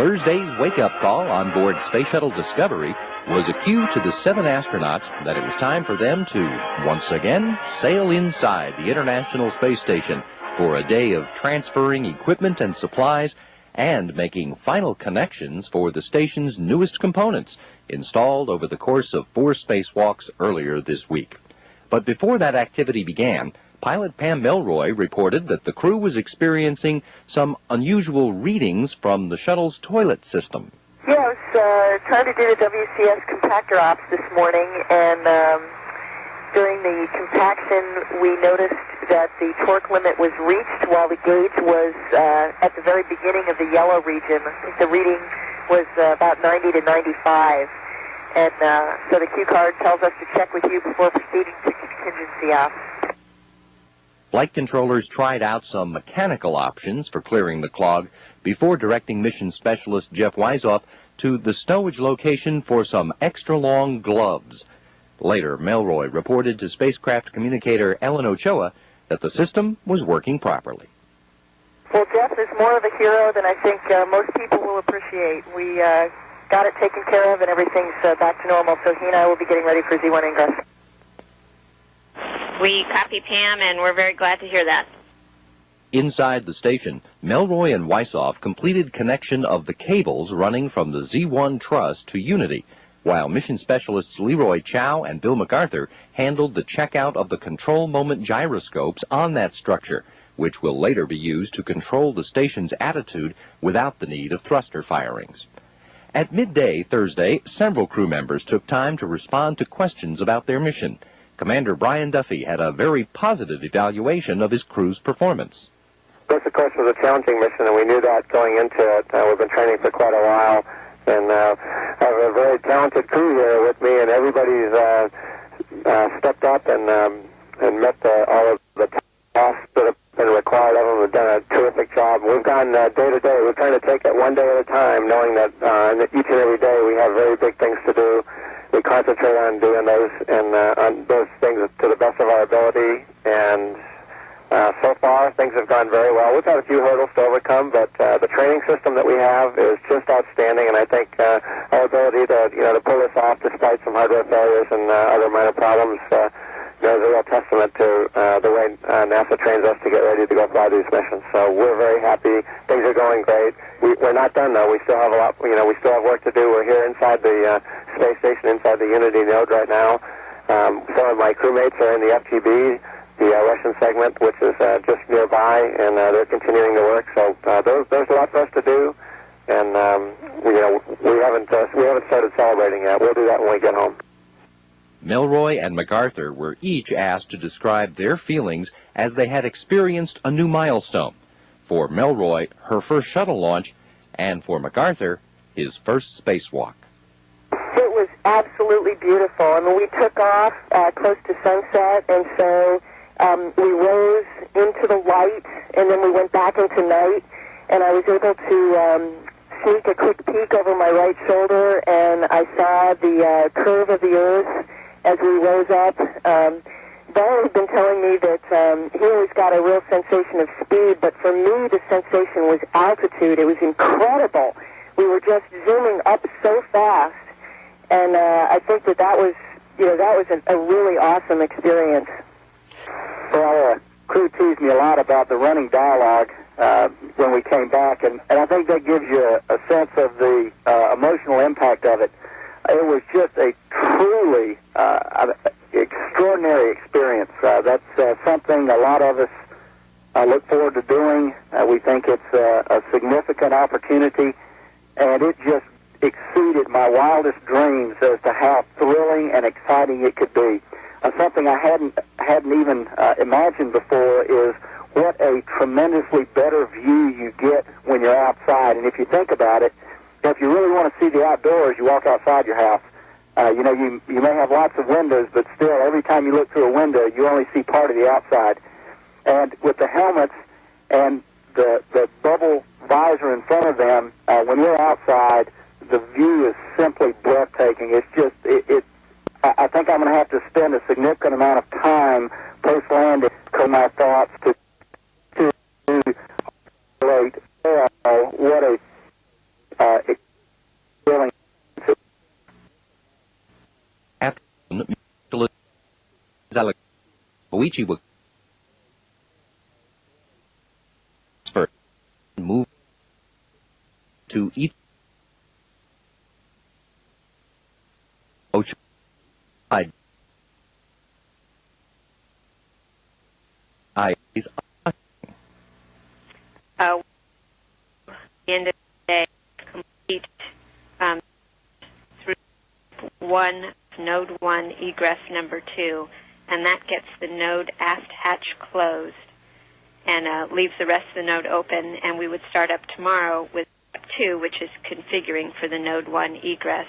Thursday's wake-up call on board Space Shuttle Discovery was a cue to the 7 astronauts that it was time for them to, once again, sail inside the International Space Station for a day of transferring equipment and supplies and making final connections for the station's newest components, installed over the course of 4 spacewalks earlier this week. But before that activity began, pilot Pam Melroy reported that the crew was experiencing some unusual readings from the shuttle's toilet system. Yeah, I was trying to do the WCS compactor ops this morning, and during the compaction, we noticed that the torque limit was reached while the gauge was at the very beginning of the yellow region. I think the reading was about 90 to 95. And so the cue card tells us to check with you before proceeding to contingency ops. Flight controllers tried out some mechanical options for clearing the clog before directing mission specialist Jeff Weisoff to the stowage location for some extra-long gloves. Later, Melroy reported to spacecraft communicator Ellen Ochoa that the system was working properly. Well, Jeff is more of a hero than I think most people will appreciate. We got it taken care of and everything's back to normal, so he and I will be getting ready for Z1 ingress. We copy, Pam, and we're very glad to hear that. Inside the station, Melroy and Weisoff completed connection of the cables running from the Z1 truss to Unity, while mission specialists Leroy Chow and Bill MacArthur handled the checkout of the control moment gyroscopes on that structure, which will later be used to control the station's attitude without the need of thruster firings. At midday Thursday, several crew members took time to respond to questions about their mission. Commander Brian Duffy had a very positive evaluation of his crew's performance. This, of course, was a challenging mission, and we knew that going into it. We've been training for quite a while, and I have a very talented crew here with me, and everybody's stepped up and met all of the tasks that have been required of them. Have done a terrific job. We've gone day to day. We're trying to take it one day at a time, knowing that each and every day we have very big things to do. We concentrate on doing those and on those things to the best of our ability, and so far things have gone very well. We've had a few hurdles to overcome, but the training system that we have is just outstanding, and I think our ability to pull this off despite some hardware failures and other minor problems is a real testament to the way NASA trains us to get ready to go fly these missions. So we're very happy. Things are going great. We're not done though. We still have a lot. We still have work to do. We're here inside the space station, inside the Unity node right now. Some of my crewmates are in the FGB, the Russian segment, which is just nearby, and they're continuing to work. So there's a lot for us to do, and we haven't started celebrating yet. We'll do that when we get home. Melroy and MacArthur were each asked to describe their feelings as they had experienced a new milestone. For Melroy, her first shuttle launch, and for MacArthur, his first spacewalk. It was absolutely beautiful. I mean, we took off close to sunset, and so we rose into the light, and then we went back into night, and I was able to sneak a quick peek over my right shoulder, and I saw the curve of the Earth as we rose up. Bell had been telling me that he always got a real sensation of speed, but for me the sensation was altitude. It was incredible. We were just zooming up so fast, and I think that was a really awesome experience. Well, crew teased me a lot about the running dialogue when we came back, and I think that gives you a sense of the emotional impact of it. It was just a truly extraordinary experience. That's something a lot of us look forward to doing. We think it's a significant opportunity, and it just exceeded my wildest dreams as to how thrilling and exciting it could be. Something I hadn't even imagined before is what a tremendously better view you get when you're outside. And if you think about it, if you really want to see the outdoors, you walk outside your house. You may have lots of windows, but still, every time you look through a window, you only see part of the outside. And with the helmets and the bubble visor in front of them, when you're outside, the view is simply breathtaking. It's just, I think I'm going to have to spend a significant amount of time post-landing to my thoughts to relate what a Koichi will first move to each I is end of the day, complete through node 1 egress number 2, and that gets the node aft hatch closed and leaves the rest of the node open, and we would start up tomorrow with step 2, which is configuring for the node 1 egress.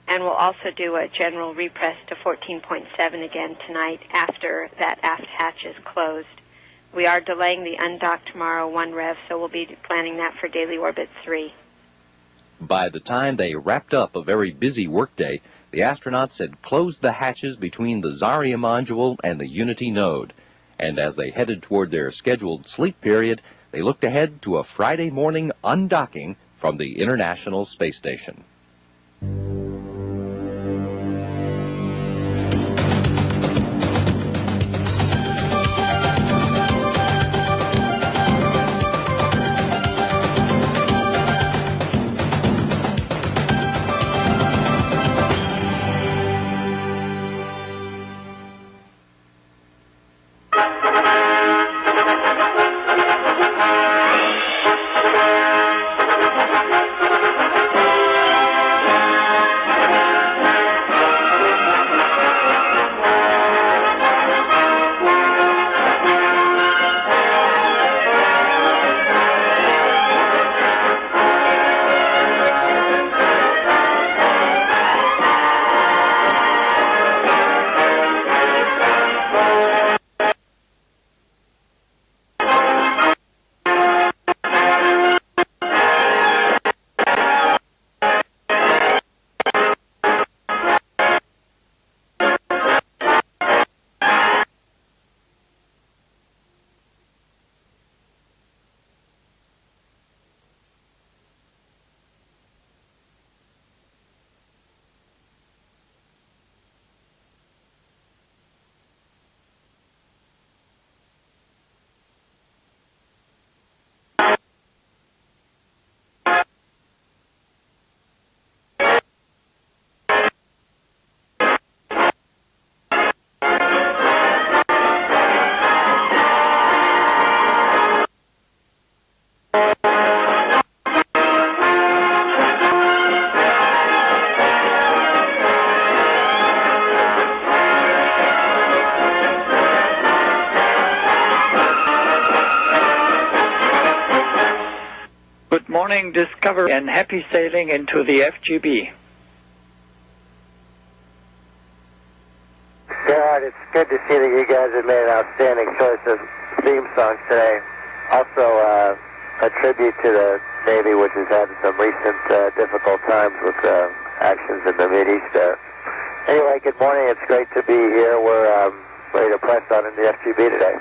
And we'll also do a general repress to 14.7 again tonight after that aft hatch is closed. We are delaying the undock tomorrow 1 rev, so we'll be planning that for daily orbit 3. By the time they wrapped up a very busy workday, the astronauts had closed the hatches between the Zarya module and the Unity node. And as they headed toward their scheduled sleep period, they looked ahead to a Friday morning undocking from the International Space Station. Discovery and happy sailing into the FGB. Gerard, it's good to see that you guys have made an outstanding choice of theme songs today. Also, a tribute to the Navy, which has had some recent difficult times with actions in the Mideast there. Anyway, good morning. It's great to be here. We're ready to press on in the FGB today.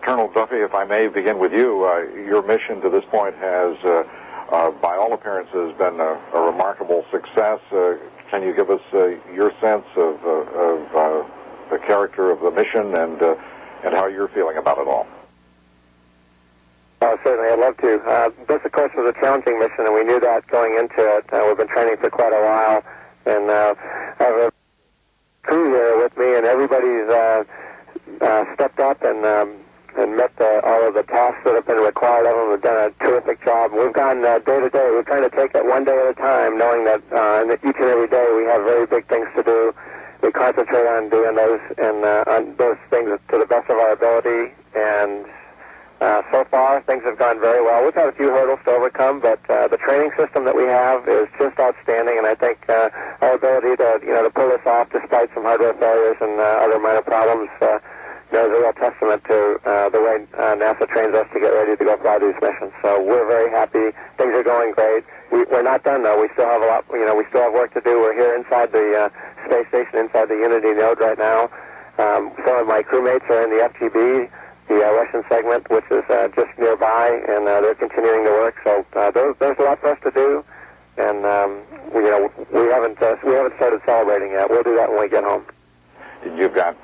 Colonel Duffy, if I may begin with you, your mission to this point has, by all appearances, been a remarkable success. Can you give us your sense of the character of the mission and how you're feeling about it all? Certainly, I'd love to. This, of course, was a challenging mission, and we knew that going into it. We've been training for quite a while, and I have a crew here with me, and everybody's stepped up and met all of the tasks that have been required of them. We've done a terrific job. We've gone day to day. We're trying to take it one day at a time, knowing that each and every day we have very big things to do. We concentrate on doing those and on those things to the best of our ability. And so far, things have gone very well. We've had a few hurdles to overcome, but the training system that we have is just outstanding. And I think our ability to pull this off despite some hardware failures and other minor problems is a real testament to the way NASA trains us to get ready to go fly these missions. So we're very happy. Things are going great. We're not done, though. We still have a lot. We still have work to do. We're here inside the space station, inside the Unity node right now. Some of my crewmates are in the FGB, the Russian segment, which is just nearby, and they're continuing to work. So there's a lot for us to do. and we haven't started celebrating yet. We'll do that when we get home. You've got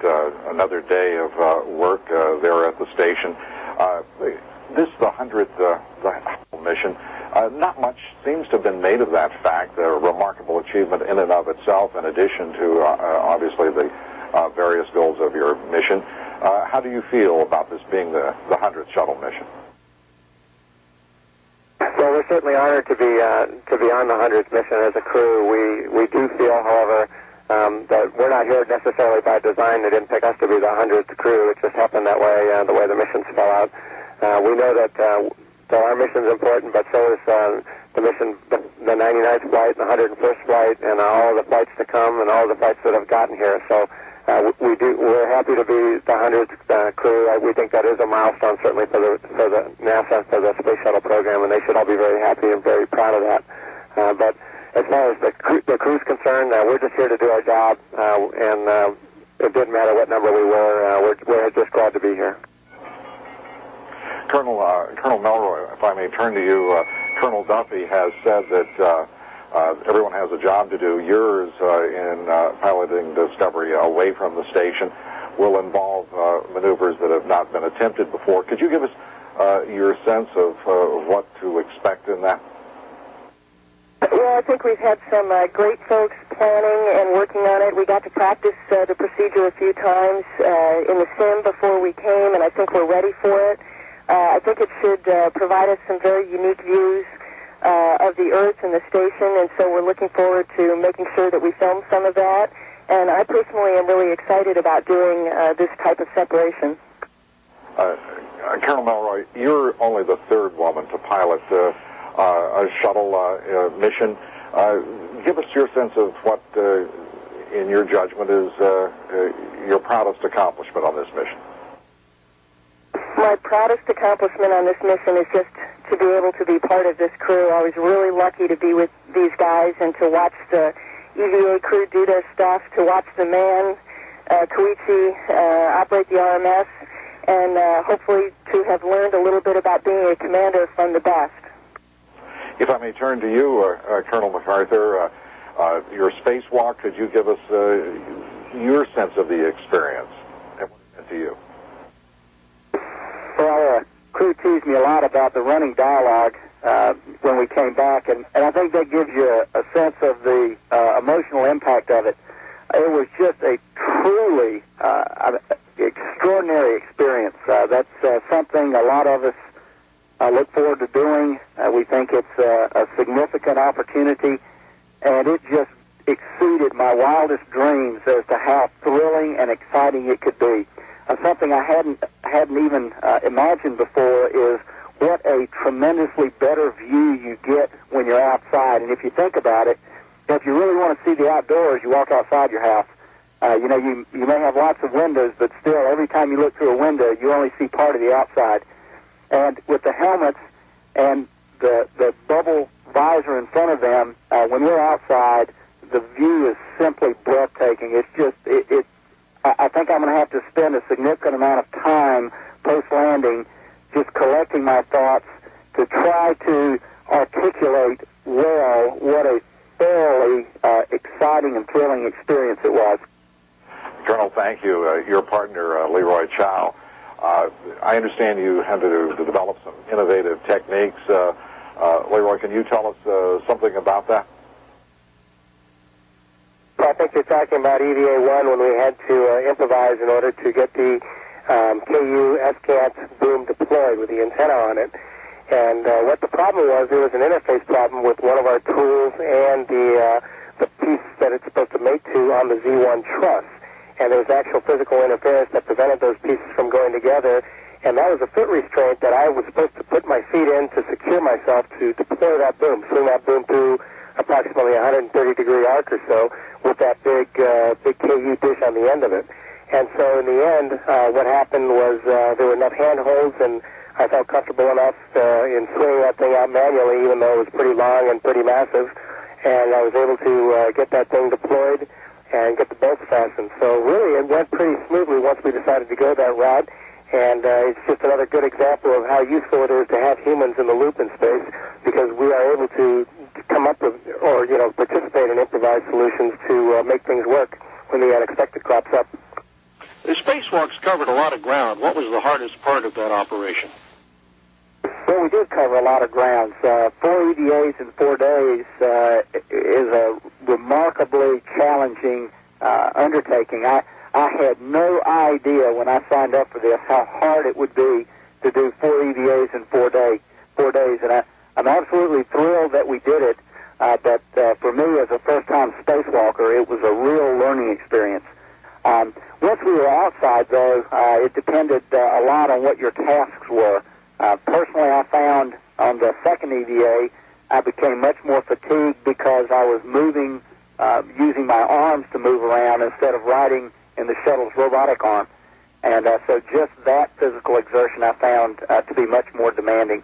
another day of work there at the station. This is the 100th mission. Not much seems to have been made of that fact, a remarkable achievement in and of itself, in addition to, obviously, the various goals of your mission. How do you feel about this being the 100th shuttle mission? Well, we're certainly honored to be on the 100th mission as a crew. We do feel, however, that we're not here necessarily by design. They didn't pick us to be the 100th crew. It just happened that way, the way the missions fell out. We know that our mission's important, but so is the mission, the 99th flight, and the 101st flight, and all of the flights to come, and all of the flights that have gotten here. So we're happy to be the 100th crew. We think that is a milestone, certainly for the NASA, for the space shuttle program, and they should all be very happy and very proud of that. But as far as the crew's concerned, we're just here to do our job, and it didn't matter what number we were. We're just glad to be here. Colonel Melroy, if I may turn to you, Colonel Duffy has said that everyone has a job to do. Yours in piloting Discovery away from the station will involve maneuvers that have not been attempted before. Could you give us your sense of what to expect in that? Well, I think we've had some great folks planning and working on it. We got to practice the procedure a few times in the sim before we came, and I think we're ready for it. I think it should provide us some very unique views of the Earth and the station, and so we're looking forward to making sure that we film some of that. And I personally am really excited about doing this type of separation. Colonel Melroy, you're only the third woman to pilot a shuttle mission. Give us your sense of what, in your judgment, is your proudest accomplishment on this mission. My proudest accomplishment on this mission is just to be able to be part of this crew. I was really lucky to be with these guys and to watch the EVA crew do their stuff, to watch the man, Koichi, operate the RMS, and hopefully to have learned a little bit about being a commander from the best. If I may turn to you, Colonel MacArthur, your spacewalk, could you give us your sense of the experience and what it meant to you? Well, crew teased me a lot about the running dialogue when we came back, and I think that gives you a sense of the emotional impact of it. It was just a truly extraordinary experience. That's something a lot of us look forward to doing. We think it's a significant opportunity, and it just exceeded my wildest dreams as to how thrilling and exciting it could be. Something I hadn't even imagined before is what a tremendously better view you get when you're outside. And if you think about it, if you really want to see the outdoors, you walk outside your house. You may have lots of windows, but still, every time you look through a window, you only see part of the outside. And with the helmets and the bubble visor in front of them, when we're outside, the view is simply breathtaking. It's just, I think I'm going to have to spend a significant amount of time post-landing just collecting my thoughts to try to articulate well what a thoroughly exciting and thrilling experience it was. Colonel, thank you. Your partner, Leroy Chow, I understand you had to develop some innovative techniques. Leroy, can you tell us something about that? I think you're talking about EVA-1 when we had to improvise in order to get the KU SCAT boom deployed with the antenna on it. And what the problem was, there was an interface problem with one of our tools and the piece that it's supposed to mate to on the Z1 truss. And there was actual physical interference that prevented those pieces from going together. And that was a foot restraint that I was supposed to put my feet in to secure myself to deploy that boom, swing that boom through approximately 130-degree arc or so with that big KU dish on the end of it. And so in the end, what happened was there were enough handholds, and I felt comfortable enough in swinging that thing out manually, even though it was pretty long and pretty massive. And I was able to get that thing deployed and get the bolts fastened. So really, it went pretty smoothly once we decided to go that route. And it's just another good example of how useful it is to have humans in the loop in space, because we are able to come up with or, participate in improvised solutions to make things work when the unexpected crops up. The spacewalks covered a lot of ground. What was the hardest part of that operation? Well, we did cover a lot of ground. 4 EVAs in 4 days is a remarkably challenging undertaking. I had no idea when I signed up for this how hard it would be to do 4 EVAs in 4 days. And I'm absolutely thrilled that we did it. But for me, as a first-time spacewalker, it was a real learning experience. Once we were outside, though, it depended a lot on what your tasks were. Personally, I found on the second EVA, I became much more fatigued because I was moving, using my arms to move around instead of riding in the shuttle's robotic arm. And so just that physical exertion I found to be much more demanding.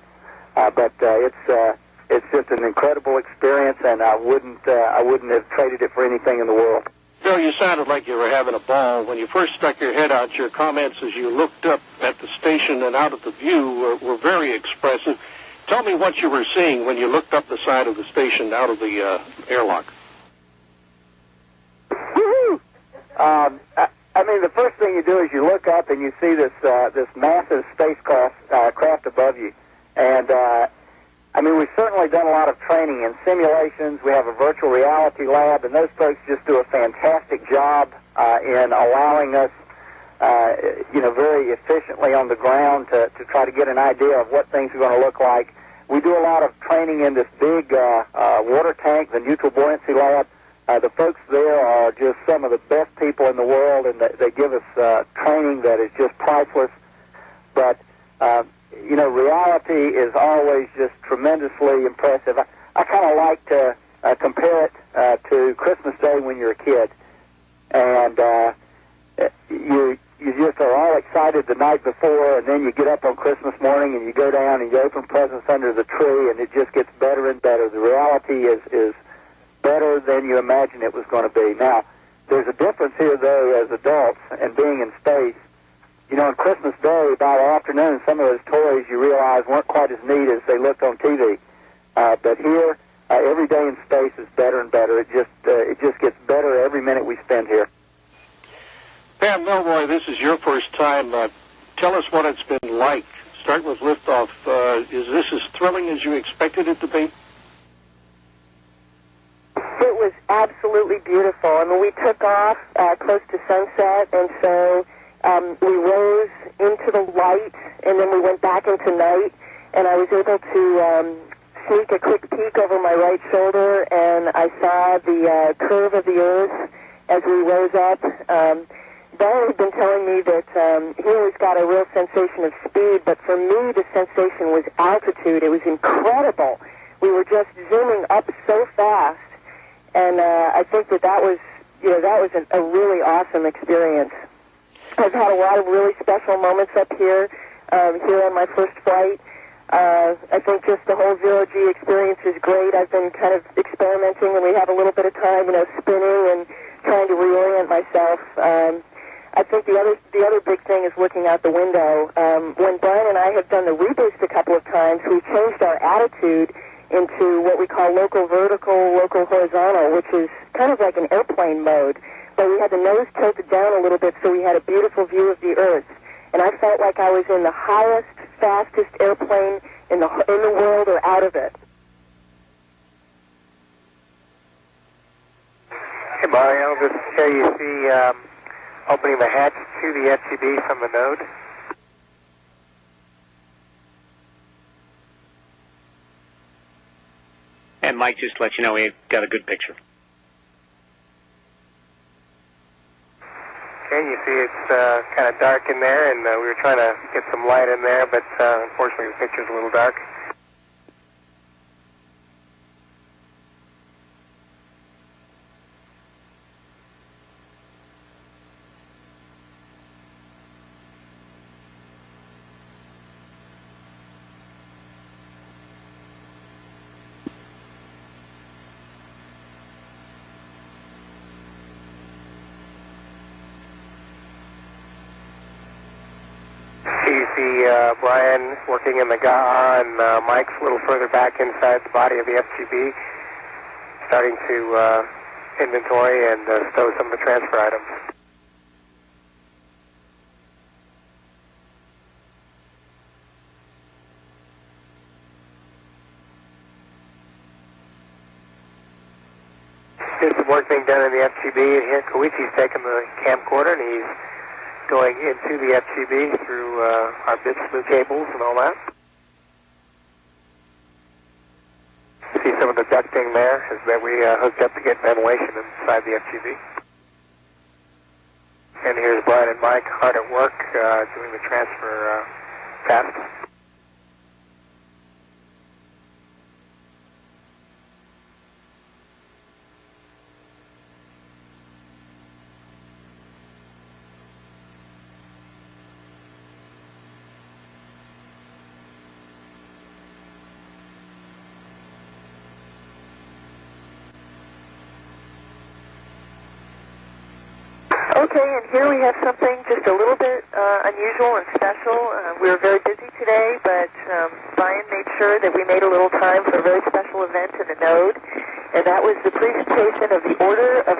But it's just an incredible experience, and I wouldn't have traded it for anything in the world. Bill, you sounded like you were having a ball. When you first stuck your head out, your comments as you looked up at the station and out at the view were very expressive. Tell me what you were seeing when you looked up the side of the station out of the airlock. Woo-hoo! I mean, the first thing you do is you look up and you see this massive spacecraft above you. And, we've certainly done a lot of training and simulations. We have a virtual reality lab, and those folks just do a fantastic job in allowing us, very efficiently on the ground to try to get an idea of what things are going to look like. We do a lot of training in this big water tank, the neutral buoyancy lab. The folks there are just some of the best people in the world, and they give us training that is just priceless. But reality is always just tremendously impressive. I kind of like to compare it to Christmas Day when you're a kid, and you just are all excited the night before, and then you get up on Christmas morning and you go down and you open presents under the tree, and it just gets better and better. The reality is better than you imagine it was going to be. Now, there's a difference here, though, as adults and being in space. On Christmas Day, by the afternoon, some of those toys you realize weren't quite as neat as they looked on TV. But here, every day in space is better and better. It just gets better every minute we spend here. Pam Milroy, this is your first time. Tell us what it's been like. Start with liftoff. Is this as thrilling as you expected it to be? It was absolutely beautiful. We took off close to sunset, and so we rose into the light, and then we went back into night, and I was able to sneak a quick peek over my right shoulder, and I saw the curve of the Earth as we rose up. Brian had been telling me that he always got a real sensation of speed, but for me the sensation was altitude. It was incredible. We were just zooming up so fast, and I think that was a really awesome experience. I've had a lot of really special moments up here on my first flight. I think just the whole zero-G experience is great. I've been kind of experimenting, and we have a little bit of time, spinning and trying to reorient myself. I think the other big thing is looking out the window. When Brian and I have done the reboost a couple of times, we've changed our attitude into what we call local vertical, local horizontal, which is kind of like an airplane mode. But we had the nose tilted down a little bit so we had a beautiful view of the Earth. And I felt like I was in the highest, fastest airplane in the world or out of it. Hey, Mario, this is KUC opening the hatch to the FTB from the node. And Mike, just to let you know, we got a good picture. Okay, you see it's kind of dark in there, and we were trying to get some light in there, but unfortunately the picture's a little dark. You see Brian working in the GAA, and Mike's a little further back inside the body of the FGB. starting to inventory and stow some of the transfer items. Here's some work being done in the FGB, and here Koichi's taking the camcorder and he's going into the FGB through our bit slew cables and all that. See some of the ducting there is that we hooked up to get ventilation inside the FGB. And here's Brian and Mike hard at work doing the transfer test. Okay, and here we have something just a little bit unusual and special. We were very busy today, but Brian made sure that we made a little time for a very special event in the node, and that was the presentation of the Order of